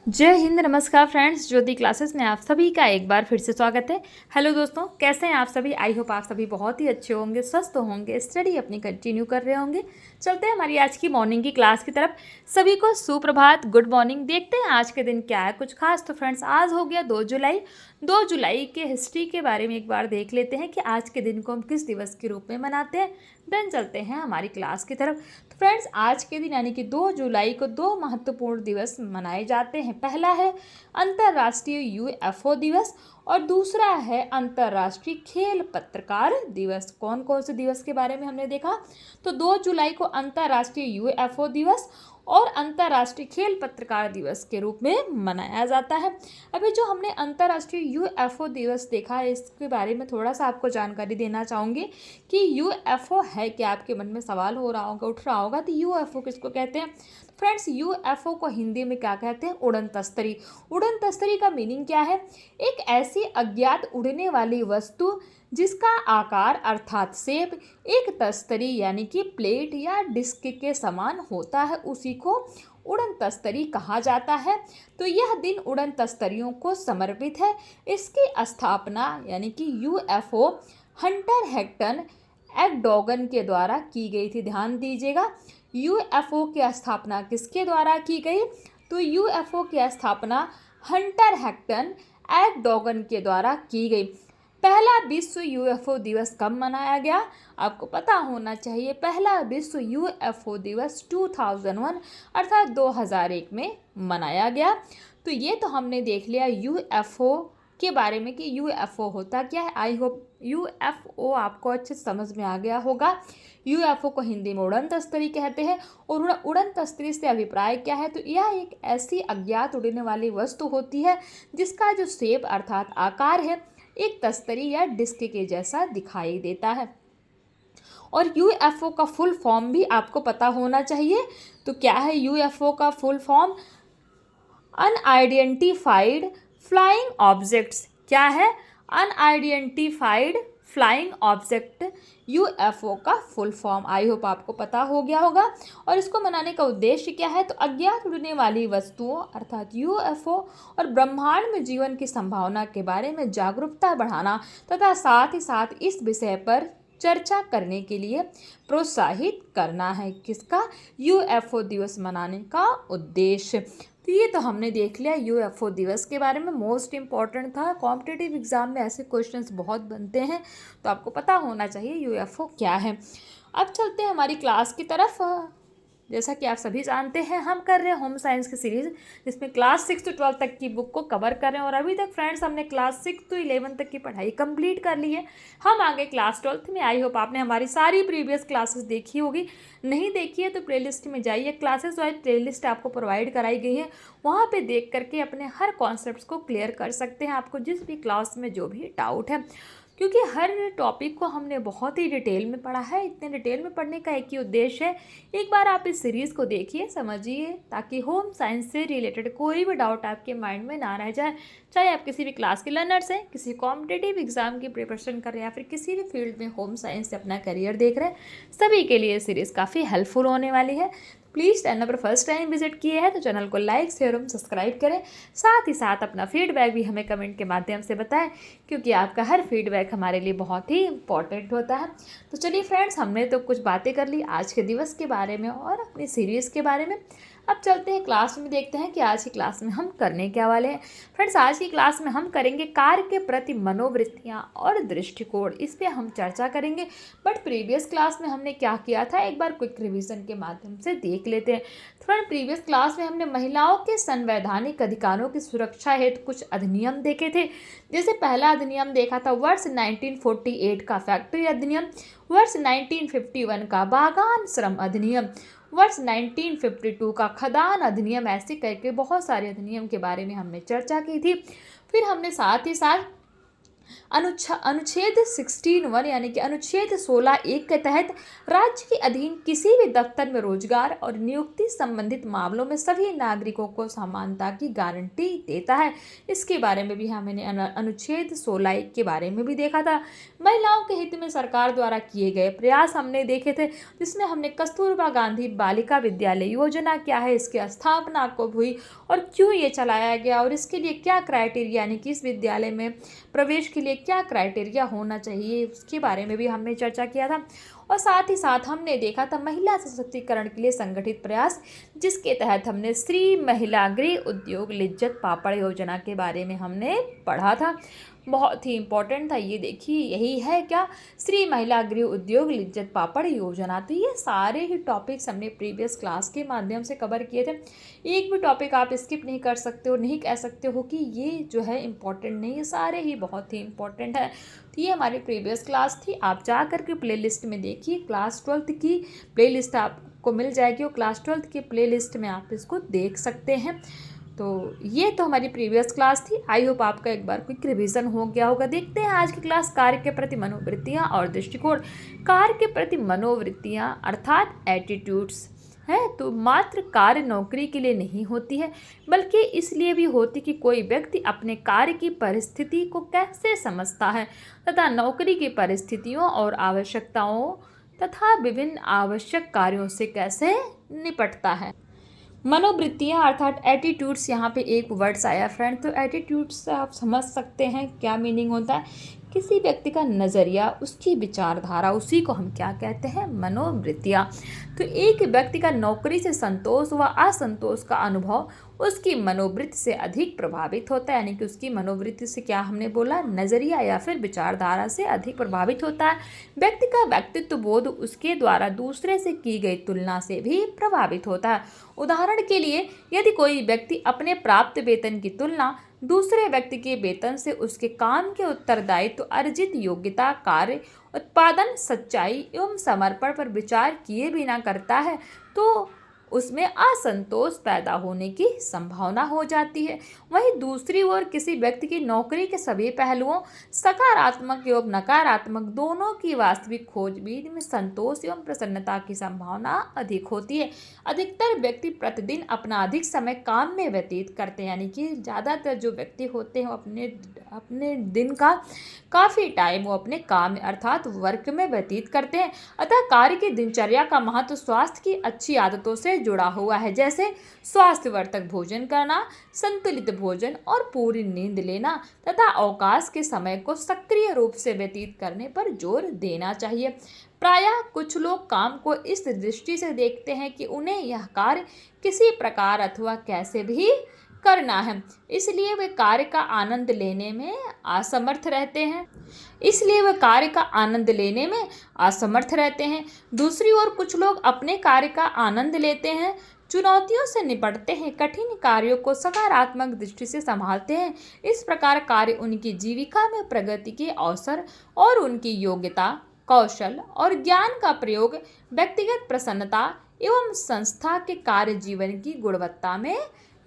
जय हिंद, नमस्कार फ्रेंड्स। ज्योति क्लासेस में आप सभी का एक बार फिर से स्वागत है। हेलो दोस्तों, कैसे हैं आप सभी? आई होप आप सभी बहुत ही अच्छे होंगे, स्वस्थ होंगे, स्टडी अपनी कंटिन्यू कर रहे होंगे। चलते हैं हमारी आज की मॉर्निंग की क्लास की तरफ। सभी को सुप्रभात, गुड मॉर्निंग। देखते हैं आज के दिन क्या है कुछ खास। तो फ्रेंड्स, आज हो गया 2 जुलाई। 2 जुलाई के हिस्ट्री के बारे में एक बार देख लेते हैं कि आज के दिन को हम किस दिवस के रूप में मनाते हैं। देन चलते हैं हमारी क्लास की तरफ। तो फ्रेंड्स, आज के दिन यानी कि 2 जुलाई को 2 महत्वपूर्ण दिवस मनाए जाते हैं। पहला है अंतर्राष्ट्रीय यूएफओ दिवस और दूसरा है अंतर्राष्ट्रीय खेल पत्रकार दिवस। कौन कौन से दिवस के बारे में हमने देखा? तो 2 जुलाई को अंतर्राष्ट्रीय यूएफओ दिवस और अंतर्राष्ट्रीय खेल पत्रकार दिवस के रूप में मनाया जाता है। अभी जो हमने अंतर्राष्ट्रीय यूएफओ दिवस देखा है, इसके बारे में थोड़ा सा आपको जानकारी देना चाहूँगी कि यूएफओ है क्या। आपके मन में सवाल हो रहा होगा, उठ रहा होगा, तो यूएफओ किसको कहते हैं? फ्रेंड्स, यूएफओ को हिंदी में क्या कहते हैं? उड़न तस्तरी। उड़न तस्तरी का मीनिंग क्या है? एक ऐसी अज्ञात उड़ने वाली वस्तु जिसका आकार अर्थात शेप एक तस्तरी यानी कि प्लेट या डिस्क के समान होता है, उसी को उड़न तस्तरी कहा जाता है। तो यह दिन उड़न तस्तरियों को समर्पित है। इसकी स्थापना यानी कि यूएफओ हंटर हैक्टन एकडोगन के द्वारा की गई थी। ध्यान दीजिएगा, यूएफओ की स्थापना किसके द्वारा की गई? तो यूएफओ की स्थापना हंटर हैक्टन एकडोगन के द्वारा की गई। पहला विश्व यूएफओ दिवस कब मनाया गया? आपको पता होना चाहिए। पहला विश्व यूएफओ दिवस 2001 अर्थात 2001 में मनाया गया। तो ये तो हमने देख लिया यूएफओ के बारे में कि यूएफओ होता क्या है। आई होप यूएफओ आपको अच्छे समझ में आ गया होगा। यूएफओ को हिंदी में उड़न तस्तरी कहते हैं। और उड़न तस्तरी से अभिप्राय क्या है? तो यह एक ऐसी अज्ञात उड़ने वाली वस्तु होती है जिसका जो शेप अर्थात आकार है एक तस्तरी या डिस्क के जैसा दिखाई देता है। और यूएफओ का फुल फॉर्म भी आपको पता होना चाहिए। तो क्या है यूएफओ का full form? Unidentified flying objects. क्या है? अनआइडेंटिफाइड फ्लाइंग ऑब्जेक्ट यूएफओ का फुल फॉर्म। आई होप आपको पता हो गया होगा। और इसको मनाने का उद्देश्य क्या है? तो अज्ञात उड़ने वाली वस्तुओं अर्थात यूएफओ और ब्रह्मांड में जीवन की संभावना के बारे में जागरूकता बढ़ाना तथा साथ ही साथ इस विषय पर चर्चा करने के लिए प्रोत्साहित करना है। किसका? यूएफओ दिवस मनाने का उद्देश्य। तो ये तो हमने देख लिया यूएफओ दिवस के बारे में। मोस्ट इम्पॉर्टेंट था, कॉम्पिटिटिव एग्जाम में ऐसे क्वेश्चंस बहुत बनते हैं, तो आपको पता होना चाहिए यूएफओ क्या है। अब चलते हैं हमारी क्लास की तरफ। जैसा कि आप सभी जानते हैं, हम कर रहे हैं होम साइंस की सीरीज़, जिसमें क्लास 6 से 12 तक की बुक को कवर कर रहे हैं। और अभी तक फ्रेंड्स हमने क्लास 6 to 11 तक की पढ़ाई कंप्लीट कर ली है। हम आगे क्लास 12 में। आई होप आपने हमारी सारी प्रीवियस क्लासेस देखी होगी। नहीं देखी है तो प्लेलिस्ट में जाइए, क्लासेस वाइज प्लेलिस्ट आपको प्रोवाइड कराई गई है, वहाँ पर देख करके अपने हर कॉन्सेप्ट को क्लियर कर सकते हैं। आपको जिस भी क्लास में जो भी डाउट है, क्योंकि हर टॉपिक को हमने बहुत ही डिटेल में पढ़ा है। इतने डिटेल में पढ़ने का एक ही उद्देश्य है, एक बार आप इस सीरीज़ को देखिए, समझिए, ताकि होम साइंस से रिलेटेड कोई भी डाउट आपके माइंड में ना रह जाए। चाहे आप किसी भी क्लास के लर्नर्स हैं, किसी कॉम्पिटिटिव एग्जाम की प्रिपरेशन कर रहे हैं, या फिर किसी भी फील्ड में होम साइंस से अपना करियर देख रहे हैं, सभी के लिए सीरीज़ काफ़ी हेल्पफुल होने वाली है। प्लीज़ चैनल पर फर्स्ट टाइम विजिट किए हैं तो चैनल को लाइक, शेयर और सब्सक्राइब करें। साथ ही साथ अपना फीडबैक भी हमें कमेंट के माध्यम से बताएं, क्योंकि आपका हर फीडबैक हमारे लिए बहुत ही इंपॉर्टेंट होता है। तो चलिए फ्रेंड्स, हमने तो कुछ बातें कर ली आज के दिवस के बारे में और अपनी सीरीज़ के बारे में। अब चलते हैं क्लास में, देखते हैं कि आज की क्लास में हम करने क्या वाले हैं। फ्रेंड्स, आज की क्लास में हम करेंगे कार्य के प्रति मनोवृत्तियाँ और दृष्टिकोण, इस पर हम चर्चा करेंगे। बट प्रीवियस क्लास में हमने क्या किया था, एक बार क्विक रिवीजन के माध्यम से देख लेते हैं। फ्रेंड, प्रीवियस क्लास में हमने महिलाओं के संवैधानिक अधिकारों की सुरक्षा हेतु कुछ अधिनियम देखे थे। जैसे पहला अधिनियम देखा था वर्ष 1948 का फैक्ट्री अधिनियम, वर्ष 1951 का बागान श्रम अधिनियम, वर्ष 1952 का खदान अधिनियम। ऐसे करके बहुत सारे अधिनियम के बारे में हमने चर्चा की थी। फिर हमने साथ ही साथ अनुच्छेद 16(1) यानी कि अनुच्छेद 16(1) के तहत राज्य के अधीन किसी भी दफ्तर में रोजगार और नियुक्ति संबंधित मामलों में सभी नागरिकों को समानता की गारंटी देता है। इसके बारे में भी हमने अनुच्छेद 16(1) के बारे में भी देखा था। महिलाओं के हित में सरकार द्वारा किए गए प्रयास हमने देखे थे, जिसमें हमने कस्तूरबा गांधी बालिका विद्यालय योजना क्या है, इसकी स्थापना कब हुई और क्यों ये चलाया गया और इसके लिए क्या क्राइटेरिया यानी कि इस विद्यालय में प्रवेश के लिए क्या क्राइटेरिया होना चाहिए, उसके बारे में भी हमने चर्चा किया था। और साथ ही साथ हमने देखा था महिला सशक्तिकरण के लिए संगठित प्रयास, जिसके तहत हमने श्री महिला गृह उद्योग लिज्जत पापड़ योजना के बारे में हमने पढ़ा था। बहुत ही इंपॉर्टेंट था ये। देखिए यही है क्या, श्री महिला गृह उद्योग लिज्जत पापड़ योजना। तो ये सारे ही टॉपिक्स हमने प्रीवियस क्लास के माध्यम से कवर किए थे। एक भी टॉपिक आप स्किप नहीं कर सकते हो, नहीं कह सकते हो कि ये जो है इम्पॉर्टेंट नहीं, ये सारे ही बहुत ही इंपॉर्टेंट है। तो ये हमारी प्रीवियस क्लास थी। आप जा कर के प्ले लिस्ट में देखिए, क्लास 12th की प्ले लिस्ट आपको मिल जाएगी और क्लास 12th की प्ले लिस्ट में आप इसको देख सकते हैं। तो ये तो हमारी प्रीवियस क्लास थी। आई होप आपका एक बार क्विक रिवीजन हो गया होगा। देखते हैं आज की क्लास, कार्य के प्रति मनोवृत्तियाँ और दृष्टिकोण। कार्य के प्रति मनोवृत्तियाँ अर्थात एटीट्यूड्स है, तो मात्र कार्य नौकरी के लिए नहीं होती है, बल्कि इसलिए भी होती कि कोई व्यक्ति अपने कार्य की परिस्थिति को कैसे समझता है तथा नौकरी की परिस्थितियों और आवश्यकताओं तथा विभिन्न आवश्यक कार्यों से कैसे निपटता है। मनोवृत्तियाँ अर्थात एटीट्यूड्स, यहाँ पे एक वर्ड्स आया फ्रेंड। तो एटीट्यूड्स से आप समझ सकते हैं क्या मीनिंग होता है। किसी व्यक्ति का नज़रिया, उसकी विचारधारा, उसी को हम क्या कहते हैं, मनोवृत्तियाँ। तो एक व्यक्ति का नौकरी से संतोष व असंतोष का अनुभव उसकी मनोवृत्ति से अधिक प्रभावित होता है, यानी कि उसकी मनोवृत्ति से क्या हमने बोला, नज़रिया या फिर विचारधारा से अधिक प्रभावित होता है। व्यक्ति का व्यक्तित्व बोध उसके द्वारा दूसरे से की गई तुलना से भी प्रभावित होता है। उदाहरण के लिए, यदि कोई व्यक्ति अपने प्राप्त वेतन की तुलना दूसरे व्यक्ति के वेतन से उसके काम के उत्तरदायित्व, अर्जित योग्यता, कार्य उत्पादन, सच्चाई एवं समर्पण पर विचार किए बिना करता है, तो उसमें असंतोष पैदा होने की संभावना हो जाती है। वहीं दूसरी ओर किसी व्यक्ति की नौकरी के सभी पहलुओं, सकारात्मक एवं नकारात्मक दोनों की वास्तविक खोजबीन में संतोष एवं प्रसन्नता की संभावना अधिक होती है। अधिकतर व्यक्ति प्रतिदिन अपना अधिक समय काम में व्यतीत करते हैं, यानी कि ज़्यादातर जो व्यक्ति होते हैं अपने दिन का काफ़ी टाइम वो अपने काम अर्थात वर्क में व्यतीत करते हैं। अतः कार्य की दिनचर्या का महत्व स्वास्थ्य की अच्छी आदतों से जुड़ा हुआ है, जैसे स्वास्थ्यवर्धक भोजन करना, संतुलित भोजन और पूरी नींद लेना तथा अवकाश के समय को सक्रिय रूप से व्यतीत करने पर जोर देना चाहिए। प्रायः कुछ लोग काम को इस दृष्टि से देखते हैं कि उन्हें यह कार्य किसी प्रकार अथवा कैसे भी करना है, इसलिए वे कार्य का आनंद लेने में असमर्थ रहते हैं। दूसरी ओर कुछ लोग अपने कार्य का आनंद लेते हैं, चुनौतियों से निपटते हैं, कठिन कार्यों को सकारात्मक दृष्टि से संभालते हैं। इस प्रकार कार्य उनकी जीविका में प्रगति के अवसर और उनकी योग्यता, कौशल और ज्ञान का प्रयोग व्यक्तिगत प्रसन्नता एवं संस्था के कार्य जीवन की गुणवत्ता में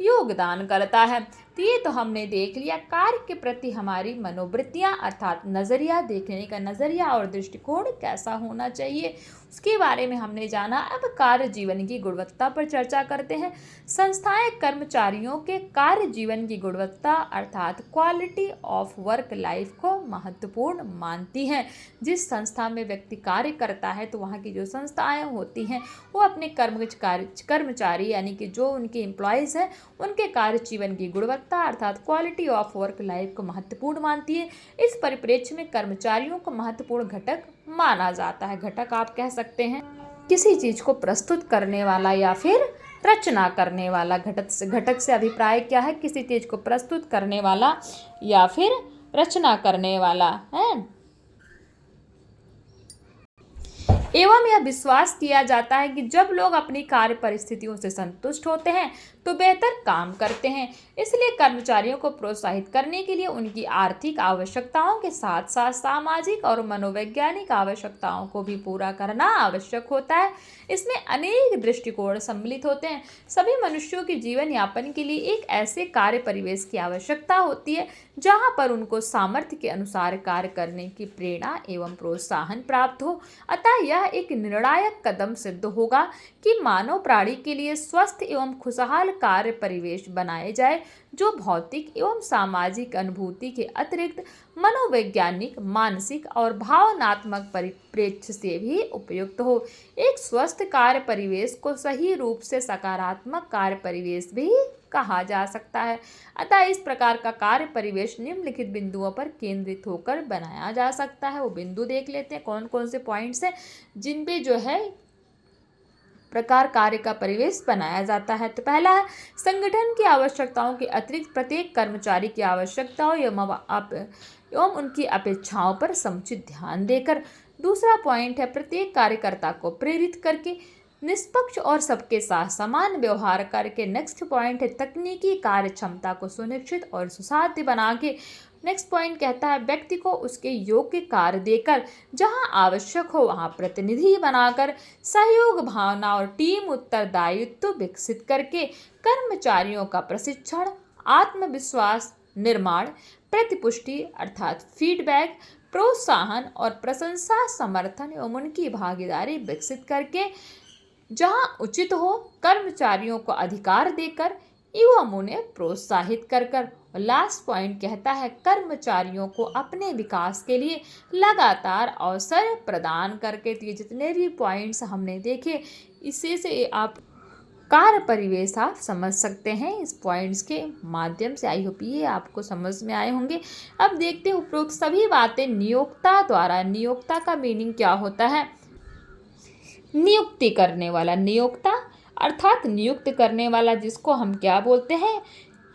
योगदान करता है। तो ये तो हमने देख लिया कार्य के प्रति हमारी मनोवृत्तियाँ अर्थात नज़रिया, देखने का नज़रिया और दृष्टिकोण कैसा होना चाहिए, उसके बारे में हमने जाना। अब कार्य जीवन की गुणवत्ता पर चर्चा करते हैं। संस्थाएं कर्मचारियों के कार्य जीवन की गुणवत्ता अर्थात क्वालिटी ऑफ वर्क लाइफ को महत्वपूर्ण मानती हैं। जिस संस्था में व्यक्ति कार्य करता है तो वहाँ की जो संस्थाएं होती हैं वो अपने कर्मचारी यानी कि जो उनके एम्प्लॉयज़ हैं उनके कार्य जीवन की गुणवत्ता अर्थात क्वालिटी ऑफ वर्क लाइफ को महत्वपूर्ण मानती है। इस परिप्रेक्ष्य में कर्मचारियों को महत्वपूर्ण घटक माना जाता है। घटक आप कह सकते हैं किसी चीज को प्रस्तुत करने वाला या फिर रचना करने वाला। घटक से अभिप्राय क्या है, किसी चीज को प्रस्तुत करने वाला या फिर रचना करने वाला है। एवं यह विश्वास किया जाता है कि जब लोग अपनी कार्य परिस्थितियों से संतुष्ट होते हैं तो बेहतर काम करते हैं। इसलिए कर्मचारियों को प्रोत्साहित करने के लिए उनकी आर्थिक आवश्यकताओं के साथ साथ सामाजिक और मनोवैज्ञानिक आवश्यकताओं को भी पूरा करना आवश्यक होता है। इसमें अनेक दृष्टिकोण सम्मिलित होते हैं। सभी मनुष्यों के जीवन यापन के लिए एक ऐसे कार्य परिवेश की आवश्यकता होती है जहां पर उनको सामर्थ्य के अनुसार कार्य करने की प्रेरणा एवं प्रोत्साहन प्राप्त हो। अतः यह एक निर्णायक कदम सिद्ध होगा कि मानव प्राणी के लिए स्वस्थ एवं खुशहाल कार्य परिवेश बनाए जाए, जो भौतिक एवं सामाजिक अनुभूति के अतिरिक्त मनोवैज्ञानिक, मानसिक और भावनात्मक परिप्रेक्ष्य से भी उपयुक्त हो। एक स्वस्थ कार्य परिवेश को सही रूप से सकारात्मक कार्य परिवेश भी कहा जा सकता है। अतः इस प्रकार का कार्य परिवेश निम्नलिखित बिंदुओं पर केंद्रित होकर बनाया जा सकता है। वो बिंदु देख लेते हैं कौन कौन से पॉइंट्स हैं जिन पे जो है प्रकार कार्य का परिवेश बनाया जाता है। तो पहला है, संगठन की आवश्यकताओं के अतिरिक्त प्रत्येक कर्मचारी की आवश्यकताओं एवं उनकी अपेक्षाओं पर समुचित ध्यान देकर। दूसरा पॉइंट है, प्रत्येक कार्यकर्ता को प्रेरित करके निष्पक्ष और सबके साथ समान व्यवहार करके। नेक्स्ट पॉइंट है, तकनीकी कार्य क्षमता को सुनिश्चित और सुसाध्य बना के। नेक्स्ट पॉइंट कहता है, व्यक्ति को उसके योग्य कार्य देकर जहां आवश्यक हो वहां प्रतिनिधि बनाकर सहयोग भावना और टीम उत्तरदायित्व विकसित करके कर्मचारियों का प्रशिक्षण, आत्मविश्वास निर्माण, प्रतिपुष्टि अर्थात फीडबैक, प्रोत्साहन और प्रशंसा, समर्थन एवं उनकी भागीदारी विकसित करके जहां उचित हो कर्मचारियों को अधिकार देकर एवं उन्हें प्रोत्साहित कर कर। और लास्ट पॉइंट कहता है, कर्मचारियों को अपने विकास के लिए लगातार अवसर प्रदान करके। तो ये जितने भी पॉइंट्स हमने देखे, इसी से आप कार्य परिवेश आप समझ सकते हैं इस पॉइंट्स के माध्यम से। आई होप ये आपको समझ में आए होंगे। अब देखते हैं उपरोक्त सभी बातें नियोक्ता द्वारा। नियोक्ता का मीनिंग क्या होता है? नियुक्ति करने वाला। नियोक्ता अर्थात नियुक्त करने वाला, जिसको हम क्या बोलते हैं?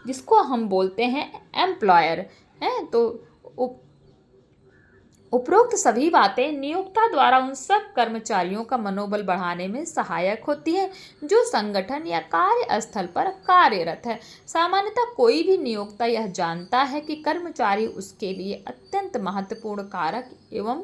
जिसको हम बोलते हैं एम्प्लॉयर हैं। तो उपरोक्त सभी बातें नियोक्ता द्वारा उन सब कर्मचारियों का मनोबल बढ़ाने में सहायक होती है जो संगठन या कार्यस्थल पर कार्यरत है। सामान्यतः कोई भी नियोक्ता यह जानता है कि कर्मचारी उसके लिए अत्यंत महत्वपूर्ण कारक एवं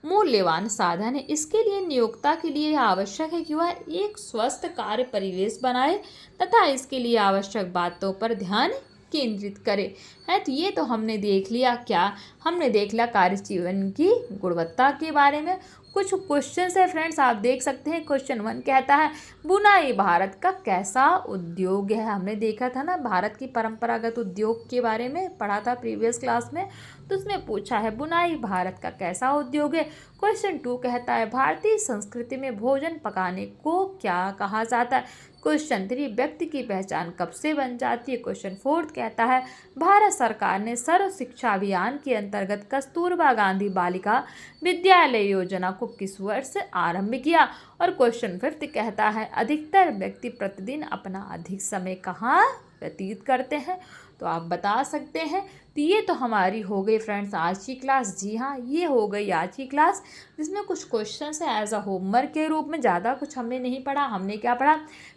मूल्यवान साधन है। इसके लिए नियोक्ता के लिए यह आवश्यक है कि वह एक स्वस्थ कार्य परिवेश बनाए तथा इसके लिए आवश्यक बातों पर ध्यान केंद्रित करे। है तो ये तो हमने देख लिया। क्या हमने देख लिया? कार्य जीवन की गुणवत्ता के बारे में। कुछ क्वेश्चन है फ्रेंड्स, आप देख सकते हैं। क्वेश्चन 1 कहता है, बुनाई भारत का कैसा उद्योग है? हमने देखा था ना, भारत की परंपरागत उद्योग के बारे में पढ़ा था प्रीवियस क्लास में। तो उसमें पूछा है बुनाई भारत का कैसा उद्योग है। क्वेश्चन 2 कहता है, भारतीय संस्कृति में भोजन पकाने को क्या कहा जाता है। क्वेश्चन 3, व्यक्ति की पहचान कब से बन जाती है। क्वेश्चन 4 कहता है, भारत सरकार ने सर्व शिक्षा अभियान के अंतर्गत कस्तूरबा गांधी बालिका विद्यालय योजना को किस वर्ष आरंभ किया। और क्वेश्चन 5 कहता है, अधिकतर व्यक्ति प्रतिदिन अपना अधिक समय कहाँ व्यतीत करते हैं। तो आप बता सकते हैं। तो ये तो हमारी हो गई फ्रेंड्स आज की क्लास। जी हाँ, ये हो गई आज की क्लास, जिसमें कुछ क्वेश्चंस हैं एज अ होमवर्क के रूप में। ज़्यादा कुछ हमने नहीं पढ़ा। हमने क्या पढ़ा?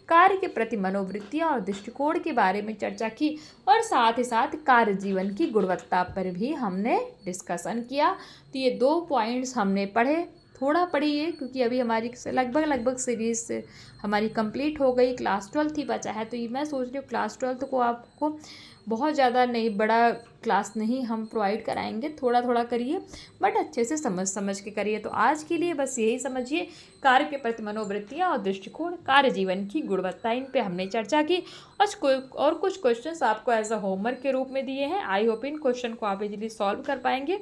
कार्य के प्रति मनोवृत्तियाँ और दृष्टिकोण के बारे में चर्चा की और साथ ही साथ कार्य जीवन की गुणवत्ता पर भी हमने डिस्कशन किया। तो ये 2 पॉइंट्स हमने पढ़े। थोड़ा पढ़िए क्योंकि अभी हमारी लगभग सीरीज़ हमारी कंप्लीट हो गई। क्लास 12 ही बचा है। तो ये मैं सोच रही हूँ क्लास 12 को आपको बहुत ज़्यादा नहीं, बड़ा क्लास नहीं हम प्रोवाइड कराएंगे। थोड़ा थोड़ा करिए बट अच्छे से समझ के करिए। तो आज के लिए बस यही समझिए, कार्य के प्रति मनोवृत्तियाँ और दृष्टिकोण, कार्य जीवन की गुणवत्ता, इन पे हमने चर्चा की। और कुछ क्वेश्चंस आपको एज अ होमवर्क के रूप में दिए हैं। आई होप इन क्वेश्चन को आप इजीली सॉल्व कर पाएंगे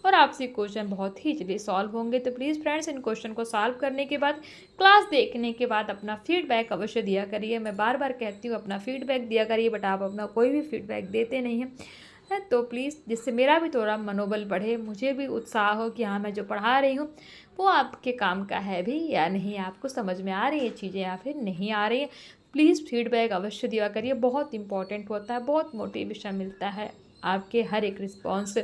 और आपसे क्वेश्चन बहुत ही जल्दी सॉल्व होंगे। तो प्लीज़ फ्रेंड्स, इन क्वेश्चन को सॉल्व करने के बाद, क्लास देखने के बाद अपना फीडबैक अवश्य दिया करिए। मैं बार बार कहती हूँ अपना फीडबैक दिया करिए, बट आप अपना कोई भी फीडबैक देते नहीं हैं। तो प्लीज़, जिससे मेरा भी थोड़ा मनोबल बढ़े, मुझे भी उत्साह हो कि हाँ मैं जो पढ़ा रही हूँ वो आपके काम का है भी या नहीं, आपको समझ में आ रही है चीज़ें या फिर नहीं आ रही है। प्लीज़ फीडबैक अवश्य दिया करिए, बहुत इंपॉर्टेंट होता है, बहुत मोटिवेशन मिलता है आपके हर एक रिस्पॉन्स।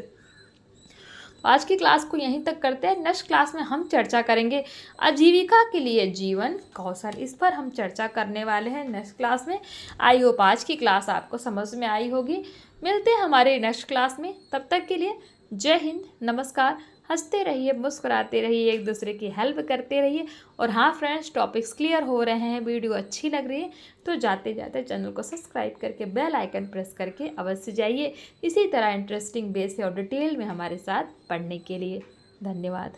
आज की क्लास को यहीं तक करते हैं। नेक्स्ट क्लास में हम चर्चा करेंगे आजीविका के लिए जीवन कौशल, इस पर हम चर्चा करने वाले हैं नेक्स्ट क्लास में। आई होप आज की क्लास आपको समझ में आई होगी। मिलते हैं हमारे नेक्स्ट क्लास में, तब तक के लिए जय हिंद, नमस्कार। हंसते रहिए, मुस्कुराते रहिए, एक दूसरे की हेल्प करते रहिए। और हाँ फ्रेंड्स, टॉपिक्स क्लियर हो रहे हैं, वीडियो अच्छी लग रही है तो जाते जाते चैनल को सब्सक्राइब करके बेल आइकन प्रेस करके अवश्य जाइए, इसी तरह इंटरेस्टिंग बेस और डिटेल में हमारे साथ पढ़ने के लिए। धन्यवाद।